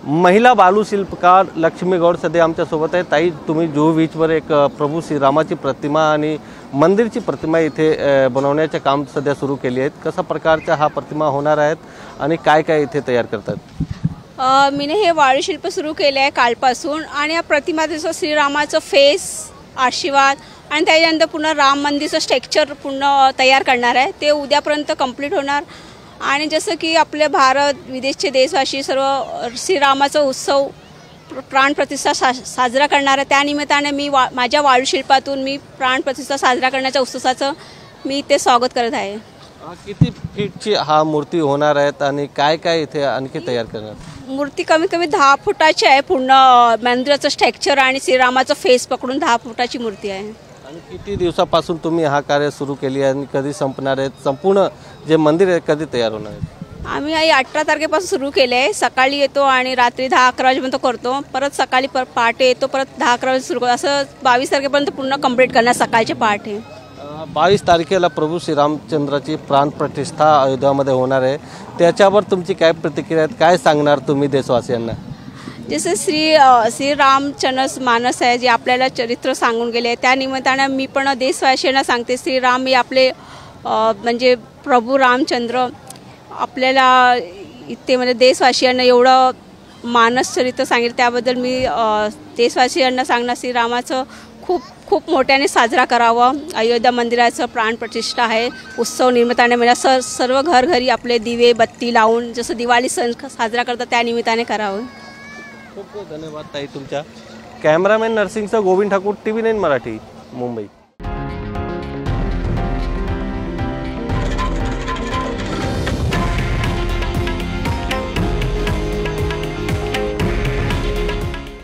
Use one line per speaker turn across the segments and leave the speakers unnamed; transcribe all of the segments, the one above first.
महिला बालूशिल्पकार लक्ष्मी गौड सध्या आमच्यासोबत आहे। ताई, तुम्ही जुहू बीचवर एक प्रभू श्रीरामाची प्रतिमा आणि मंदिरची प्रतिमा इथे बनवण्याचे काम सध्या सुरू केली आहेत। कशा प्रकारचा हा प्रतिमा होणार आहेत आणि काय काय इथे तयार करतात?
मीने हे वाळूशिल्प सुरू केले आहे कालपासून आणि या प्रतिमा जसं श्रीरामाचं फेस, आशीर्वाद आणि त्याच्यानंतर पुन्हा राम मंदिरचं स्ट्रक्चर पूर्ण तयार करणार आहे। ते उद्यापर्यंत कंप्लीट होणार आणि जसं की आपले भारत विदेशचे देशवासी सर्व श्रीरामाचा उत्सव प्राणप्रतिष्ठा साजरा करणार आहे। त्यानिमित्ताने मी माझ्या वाळूशिल्पातून मी प्राणप्रतिष्ठा साजरा करण्याच्या उत्सवाचं मी ते स्वागत करत आहे।
किती फीटची हा मूर्ती होणार आहेत आणि काय काय इथे आणखी तयार करणार?
मूर्ती कमीत कमी 10 फुटाची आहे। पूर्ण मंदिराचं स्ट्रक्चर आणि श्रीरामाचा फेस पकडून 10 फुटाची मूर्ती आहे।
आणि किती दिवसापासून तुम्ही हा कार्य सुरू केली आणि कधी संपणार आहे? संपूर्ण जे मंदिर आहे कधी तयार होणार आहे?
आम्ही 18 तारखेपासून सुरू केले आहे। सकाळी येतो आणि रात्री 10-11 वाजेपर्यंत करतो, परत सकाळी पहाटे येतो, परत 10-11 वाजे सुरू करतो, असं 22 तारखेपर्यंत पूर्ण कंप्लीट करणार सकाळचे पहाटे।
22 तारखेला प्रभू श्रीरामचंद्राची प्राणप्रतिष्ठा अयोध्यामध्ये होणार आहे। त्याच्यावर तुमची काय प्रतिक्रिया आहे? काय सांगणार तुम्ही देशवासियांना?
जसे श्रीरामचंद्र मानस आहे जे आपल्याला चरित्र सांगून गेले, त्या निमित्ताने मी पण देशवासियांना सांगते, श्रीराम हे आपले म्हणजे प्रभू रामचंद्र आपल्याला इथे म्हणजे देशवासियांना एवढं मानस चरित्र सांगेल, त्याबद्दल मी देशवासियांना सांगणार श्रीरामाचं खूप खूप मोठ्याने साजरा करावा। अयोध्या मंदिराचं प्राणप्रतिष्ठा आहे, उत्सव निमित्ताने म्हणजे सर्व घरघरी आपले दिवे बत्ती लावून जसं दिवाळी सण साजरा करतात त्या निमित्ताने करावं।
खूप खूप धन्यवाद ताई तुमच्या। कॅमेरामॅन नरसिंगचा गोविंद ठाकूर, TV9 मराठी, मुंबई।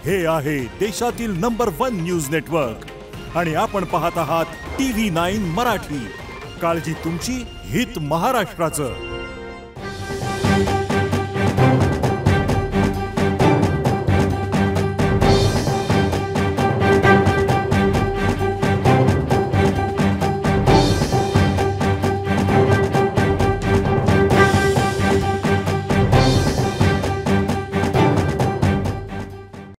हे आहे देशातील नंबर 1 न्यूज नेटवर्क आणि आपण पाहत आहात TV9 मराठी। काळजी तुमची, हित महाराष्ट्राचं।